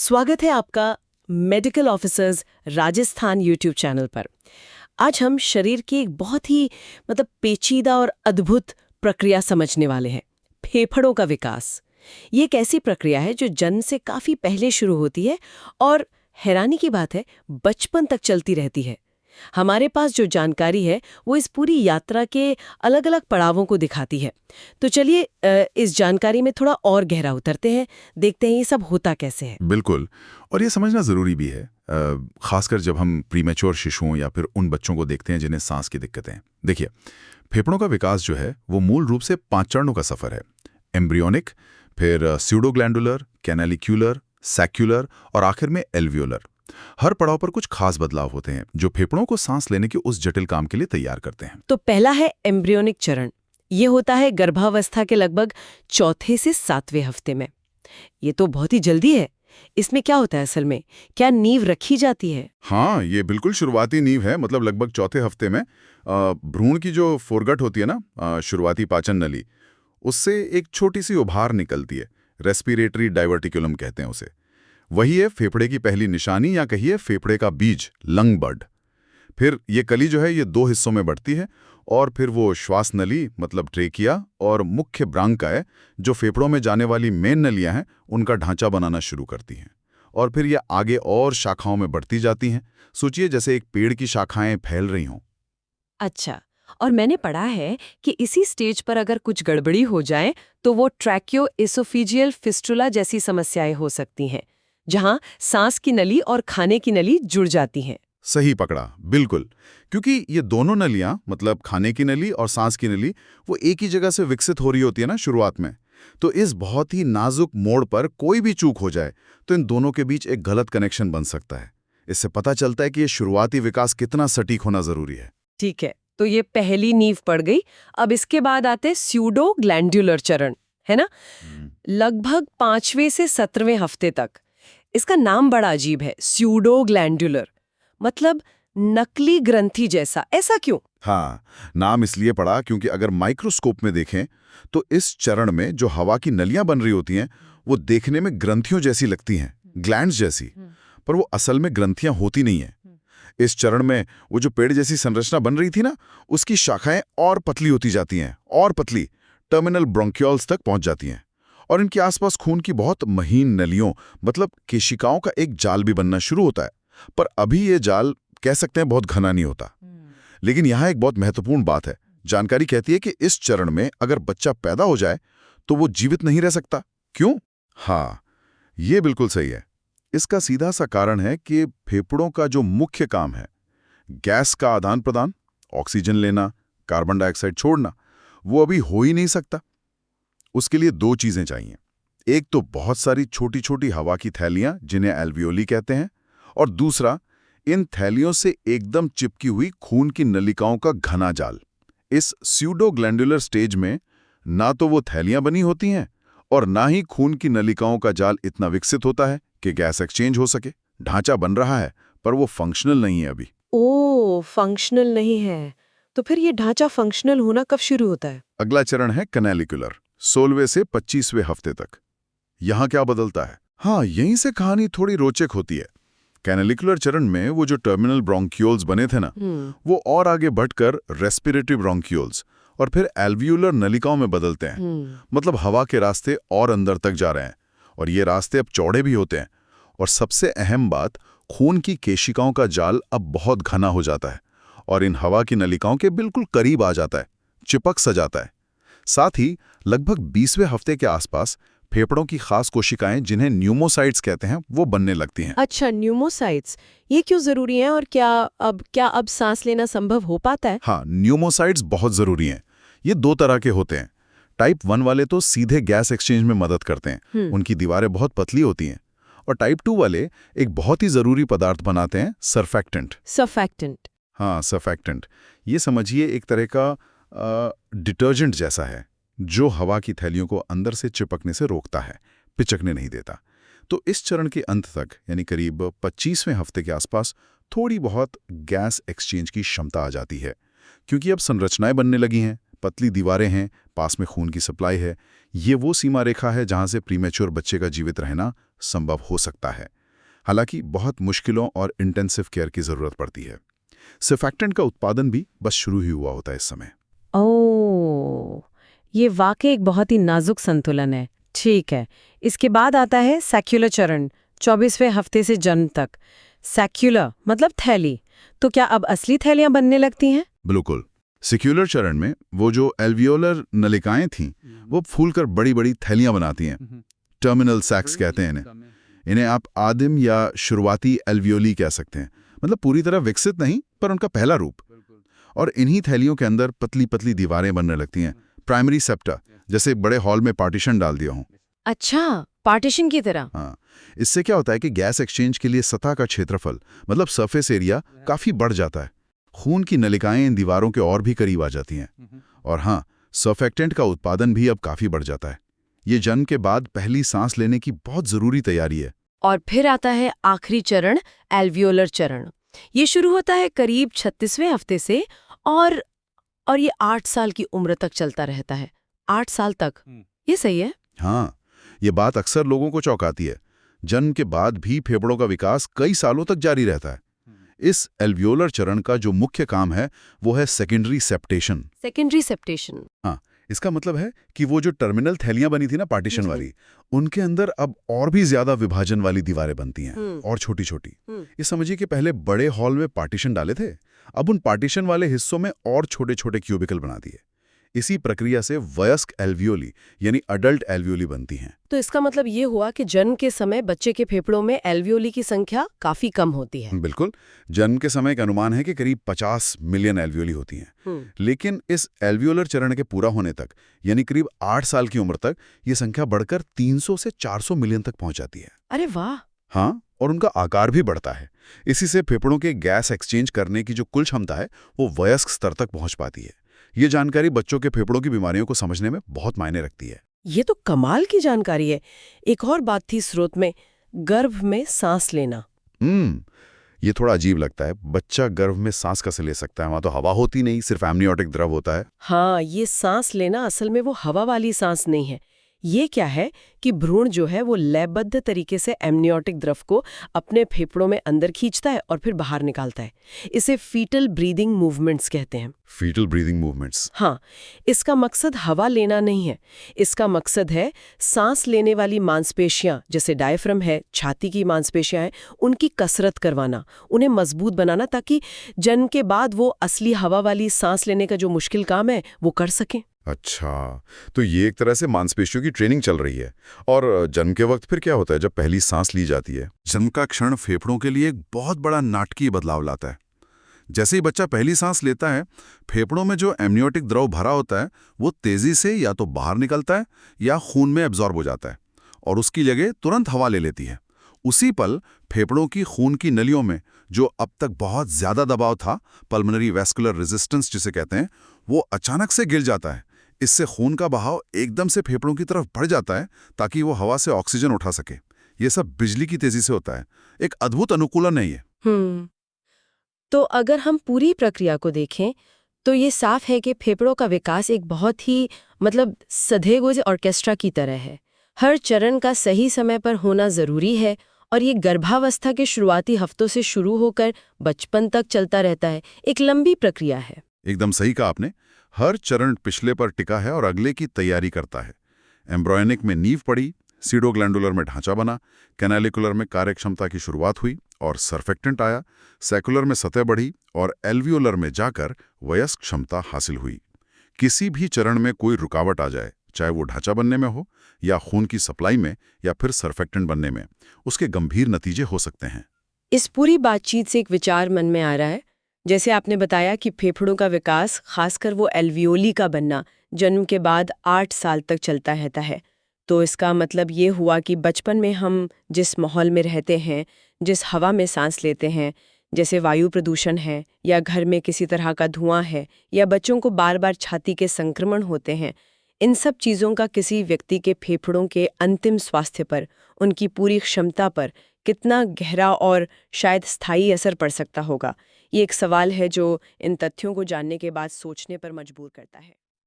स्वागत है आपका medical officers Rajasthan YouTube channel पर। आज हम शरीर की एक बहुत ही पेचीदा और अद्भुत प्रक्रिया समझने वाले हैं, फेफड़ों का विकास। ये एक ऐसी प्रक्रिया है जो जन्म से काफी पहले शुरू होती है और हैरानी की बात है बचपन तक चलती रहती है। हमारे पास जो जानकारी है वो इस पूरी यात्रा के अलग अलग पड़ावों को दिखाती है। तो चलिए इस जानकारी में थोड़ा और गहरा उतरते हैं, देखते हैं ये सब होता कैसे है। बिल्कुल, और ये समझना ज़रूरी भी है, खासकर जब हम प्रीमेच्योर शिशुओं या फिर उन बच्चों को देखते हैं जिन्हें सांस की दिक्कतें हैं। देखिए, फेफड़ों का विकास जो है वो मूल रूप से 5 चरणों का सफ़र है। एम्ब्रियोनिक, फिर स्यूडोग्लैंडुलर, कैनालिक्यूलर, सैक्युलर और आखिर में एल्वियोलर। हर पड़ाव पर कुछ खास बदलाव होते हैं जो फेफड़ों को सांस लेने के उस जटिल काम के लिए तैयार करते हैं। तो पहला है एम्ब्रियोनिक चरण। ये होता है गर्भावस्था के लगभग चौथे से 7वें हफ्ते में। ये तो बहुत ही जल्दी है। इसमें क्या होता है असल में, क्या नींव रखी जाती है? हाँ, ये बिल्कुल शुरुआती नींव है। मतलब लगभग चौथे हफ्ते में भ्रूण की जो फोरगट होती है ना, शुरुआती पाचन नली, उससे एक छोटी सी उभार निकलती है। रेस्पिरेटरी डाइवर्टिकुलम कहते हैं उसे। वही है फेफड़े की पहली निशानी, या कहिए फेफड़े का बीज, लंग बड। फिर ये कली जो है ये 2 हिस्सों में बढ़ती है और फिर वो श्वास नली मतलब ट्रेकिया और मुख्य ब्रांकाय जो फेफड़ों में जाने वाली मेन नलियां हैं उनका ढांचा बनाना शुरू करती हैं। और फिर ये आगे और शाखाओं में बढ़ती जाती हैं। सोचिए जैसे एक पेड़ की शाखाएं फैल रही हों। अच्छा, और मैंने पढ़ा है कि इसी स्टेज पर अगर कुछ गड़बड़ी हो जाए तो वो ट्रैकियो एसोफेजियल फिस्टुला जैसी समस्याएं हो सकती हैं, जहां सांस की नली और खाने की नली जुड़ जाती हैं। सही पकड़ा, बिल्कुल। क्योंकि ये दोनों नलियां मतलब खाने की नली और सांस की नली वो एक ही जगह से विकसित हो रही होती है ना शुरुआत में। तो इस बहुत ही नाजुक मोड़ पर कोई भी चूक हो जाए तो इन दोनों के बीच एक गलत कनेक्शन बन सकता है। इससे पता चलता है कि ये शुरुआती विकास कितना सटीक होना जरूरी है। ठीक है, तो ये पहली नींव पड़ गई। अब इसके बाद आते स्यूडो ग्लैंड्युलर चरण, है ना? लगभग 5वें से 17वें हफ्ते तक। इसका नाम बड़ा अजीब है, स्यूडो ग्लैंड्युलर, मतलब नकली ग्रंथि जैसा। ऐसा क्यों? हाँ, नाम इसलिए पड़ा क्योंकि अगर माइक्रोस्कोप में देखें तो इस चरण में जो हवा की नलियां बन रही होती हैं वो देखने में ग्रंथियों जैसी लगती हैं, ग्लैंड्स जैसी, पर वो असल में ग्रंथियां होती नहीं हैं। इस चरण में वो जो पेड़ जैसी संरचना बन रही थी ना, उसकी शाखाएं और पतली होती जाती हैं, और पतली टर्मिनल ब्रोंकियोल्स तक पहुंच जाती हैं। और इनके आसपास खून की बहुत महीन नलियों मतलब केशिकाओं का एक जाल भी बनना शुरू होता है। पर अभी ये जाल कह सकते हैं बहुत घना नहीं होता। लेकिन यहाँ एक बहुत महत्वपूर्ण बात है। जानकारी कहती है कि इस चरण में अगर बच्चा पैदा हो जाए तो वो जीवित नहीं रह सकता। क्यों? हाँ, ये बिल्कुल सही है। इसका सीधा सा कारण है कि फेफड़ों का जो मुख्य काम है, गैस का आदान प्रदान, ऑक्सीजन लेना, कार्बन डाइऑक्साइड छोड़ना, वो अभी हो ही नहीं सकता। उसके लिए 2 चीजें चाहिए। एक तो बहुत सारी छोटी छोटी हवा की थैलियां जिन्हें एल्वियोली कहते हैं, और दूसरा इन थैलियों से एकदम चिपकी हुई खून की नलिकाओं का घना जाल। इस स्यूडोग्लैंडुलर स्टेज में ना तो वो थैलियां बनी होती हैं और ना ही खून की नलिकाओं का जाल इतना विकसित होता है कि गैस एक्सचेंज हो सके। ढांचा बन रहा है पर वो फंक्शनल नहीं है अभी। ओ, फंक्शनल नहीं है। तो फिर ये ढांचा फंक्शनल होना कब शुरू होता है? अगला चरण है कैनालिकुलर, 16वें से 25वें हफ्ते तक। यहाँ क्या बदलता है? हाँ, यहीं से कहानी थोड़ी रोचक होती है। कैनालिकुलर चरण में वो जो टर्मिनल ब्रोंकियोल्स बने थे ना, वो और आगे बढ़कर रेस्पिरेटरी ब्रोंकियोल्स और फिर एल्वियोलर नलिकाओं में बदलते हैं। मतलब हवा के रास्ते और अंदर तक जा रहे हैं, और ये रास्ते अब चौड़े भी होते हैं। और सबसे अहम बात, खून की केशिकाओं का जाल अब बहुत घना हो जाता है और इन हवा की नलिकाओं के बिल्कुल करीब आ जाता है, चिपक सा जाता है। साथ ही लगभग 20वें हफ्ते के आसपास फेफड़ों की खास कोशिकाएं जिन्हें न्यूमोसाइट्स कहते हैं वो बनने लगती हैं। अच्छा, न्यूमोसाइट्स, ये क्यों जरूरी है और क्या अब सांस लेना संभव हो पाता है? हाँ, न्यूमोसाइट्स बहुत जरूरी हैं। ये 2 तरह के होते हैं। टाइप 1 वाले तो सीधे गैस एक्सचेंज में मदद करते हैं, उनकी दीवारें बहुत पतली होती हैं। और टाइप 2 वाले एक बहुत ही जरूरी पदार्थ बनाते हैं, सरफैक्टेंट। सरफैक्टेंट? हाँ, सरफैक्टेंट। ये समझिए एक तरह का डिटर्जेंट जैसा है जो हवा की थैलियों को अंदर से चिपकने से रोकता है, पिचकने नहीं देता। तो इस चरण के अंत तक यानी करीब 25वें हफ्ते के आसपास थोड़ी बहुत गैस एक्सचेंज की क्षमता आ जाती है, क्योंकि अब संरचनाएं बनने लगी हैं, पतली दीवारें हैं, पास में खून की सप्लाई है। ये वो सीमा रेखा है जहां से प्रीमेच्योर बच्चे का जीवित रहना संभव हो सकता है। हालांकि बहुत मुश्किलों और इंटेंसिव केयर की जरूरत पड़ती है। सर्फैक्टेंट का उत्पादन भी बस शुरू ही हुआ होता है इस समय। ओह, ये वाकई एक बहुत ही नाजुक संतुलन है। ठीक है, इसके बाद आता है सैक्युलर चरण, 24वें हफ्ते से जन्म तक। सैक्युलर मतलब थैली, तो क्या अब असली थैलियां बनने लगती हैं? बिल्कुल। सेक्युलर चरण में वो जो एल्वियोलर नलिकाएं थीं, वो फूलकर बड़ी बड़ी थैलियां बनाती हैं। टर्मिनल सैक्स कहते हैं इन्हें। इन्हें आप आदिम या शुरुआती एल्वियोली कह सकते हैं, मतलब पूरी तरह विकसित नहीं, पर उनका पहला रूप। और इन्हीं थैलियों के अंदर पतली पतली दीवारें बनने लगती हैं, प्राइमरी सेप्टा, जैसे बड़े हॉल में पार्टीशन डाल दिया हो। अच्छा, पार्टीशन की तरह। हाँ, इससे क्या होता है कि गैस एक्सचेंज के लिए सतह का क्षेत्रफल, मतलब सरफेस एरिया, काफी बढ़ जाता है। खून की नलिकाएं इन दीवारों के और भी करीब आ जाती हैं। और हाँ, सर्फैक्टेंट का उत्पादन भी अब काफी बढ़ जाता है। ये जन्म के बाद पहली सांस लेने की बहुत जरूरी तैयारी है। और फिर आता है आखिरी चरण, एल्वियोलर चरण। ये शुरू होता है करीब 36वें हफ्ते से और ये 8 साल की उम्र तक चलता रहता है। 8 साल तक, ये सही है? हाँ, ये बात अक्सर लोगों को चौंकाती है। जन्म के बाद भी फेफड़ों का विकास कई सालों तक जारी रहता है। इस एल्वियोलर चरण का जो मुख्य काम है वो है सेकेंडरी सेप्टेशन। Secondary septation. हाँ, इसका मतलब है कि वो जो टर्मिनल थैलियां बनी थी ना पार्टीशन वाली, उनके अंदर अब और भी ज्यादा विभाजन वाली दीवारें बनती हैं, और छोटी छोटी। ये समझिए कि पहले बड़े हॉल में पार्टीशन डाले थे, अब उन पार्टीशन वाले हिस्सों में और छोटे छोटे क्यूबिकल बना दिए। इसी प्रक्रिया से वयस्क एल्वियोली यानी अडल्ट एल्वियोली बनती हैं। तो इसका मतलब ये हुआ कि जन्म के समय बच्चे के फेफड़ों में एल्वियोली की संख्या काफी कम होती है। बिल्कुल। जन्म के समय का अनुमान है कि करीब 50 मिलियन एल्वियोली होती हैं। लेकिन इस एल्वियोलर चरण के पूरा होने तक, यानी करीब 8 साल की उम्र तक, ये संख्या बढ़कर 300 से 400 मिलियन तक पहुंच जाती है। अरे वाह! हाँ, और उनका आकार भी बढ़ता है। इसी से फेफड़ों के गैस एक्सचेंज करने की जो कुल क्षमता है वो वयस्क स्तर तक पहुंच पाती है। ये जानकारी बच्चों के फेफड़ों की बीमारियों को समझने में बहुत मायने रखती है। ये तो कमाल की जानकारी है। एक और बात थी स्रोत में, गर्भ में सांस लेना। ये थोड़ा अजीब लगता है। बच्चा गर्भ में सांस कैसे ले सकता है? वहां तो हवा होती नहीं, सिर्फ एमनियोटिक द्रव होता है। हाँ, ये सांस लेना असल में वो हवा वाली सांस नहीं है। ये क्या है कि भ्रूण जो है वो लयबद्ध तरीके से एमनियोटिक द्रव को अपने फेफड़ों में अंदर खींचता है और फिर बाहर निकालता है। इसे फीटल ब्रीदिंग मूवमेंट्स कहते हैं। Foetal breathing movements. हाँ, इसका मकसद हवा लेना नहीं है। इसका मकसद है सांस लेने वाली मांसपेशियां, जैसे डायफ्राम है, छाती की मांसपेशियां हैं, उनकी कसरत करवाना, उन्हें मजबूत बनाना, ताकि जन्म के बाद वो असली हवा वाली सांस लेने का जो मुश्किल काम है वो कर सकें। अच्छा, तो ये एक तरह से मांसपेशियों की ट्रेनिंग चल रही है। और जन्म के वक्त फिर क्या होता है जब पहली सांस ली जाती है? जन्म का क्षण फेफड़ों के लिए एक बहुत बड़ा नाटकीय बदलाव लाता है। जैसे ही बच्चा पहली सांस लेता है, फेफड़ों में जो एमनियोटिक द्रव भरा होता है वो तेजी से या तो बाहर निकलता है या खून में एब्जॉर्ब हो जाता है और उसकी जगह तुरंत हवा ले लेती है। उसी पल फेफड़ों की खून की नलियों में जो अब तक बहुत ज्यादा दबाव था, पल्मोनरी वैस्कुलर रेजिस्टेंस जिसे कहते हैं, वो अचानक से गिर जाता है। इससे खून का बहाव एकदम से फेफड़ों की तरफ बढ़ जाता है ताकि वो हवा से ऑक्सीजन उठा सके। ये सब बिजली की तेजी से होता है। एक अद्भुत अनुकूलन है ये। तो अगर हम पूरी प्रक्रिया को देखें तो ये साफ है कि फेफड़ों का विकास एक बहुत ही सधे हुए ऑर्केस्ट्रा की तरह है। हर चरण का सही समय पर होना जरूरी है और ये गर्भावस्था के शुरुआती हफ्तों से शुरू होकर बचपन तक चलता रहता है। एक लंबी प्रक्रिया है। एकदम सही कहा आपने। हर चरण पिछले पर टिका है और अगले की तैयारी करता है। एम्ब्रायोनिक में नींव पड़ी, सीडोग्लैंडुलर में ढांचा बना, कैनालिकुलर में कार्यक्षमता की शुरुआत हुई और सर्फेक्टेंट आया, सेकुलर में सतह बढ़ी और एल्वियोलर में जाकर वयस्क क्षमता हासिल हुई। किसी भी चरण में कोई रुकावट आ जाए, चाहे वो ढांचा बनने में हो या खून की सप्लाई में या फिर सर्फेक्टेंट बनने में, उसके गंभीर नतीजे हो सकते हैं। इस पूरी बातचीत से एक विचार मन में आ रहा है। जैसे आपने बताया कि फेफड़ों का विकास, खासकर वो एल्वियोली का बनना, जन्म के बाद 8 साल तक चलता रहता है। तो इसका मतलब ये हुआ कि बचपन में हम जिस माहौल में रहते हैं, जिस हवा में सांस लेते हैं, जैसे वायु प्रदूषण है या घर में किसी तरह का धुआं है या बच्चों को बार बार छाती के संक्रमण होते हैं, इन सब चीज़ों का किसी व्यक्ति के फेफड़ों के अंतिम स्वास्थ्य पर, उनकी पूरी क्षमता पर कितना गहरा और शायद स्थायी असर पड़ सकता होगा। ये एक सवाल है जो इन तथ्यों को जानने के बाद सोचने पर मजबूर करता है।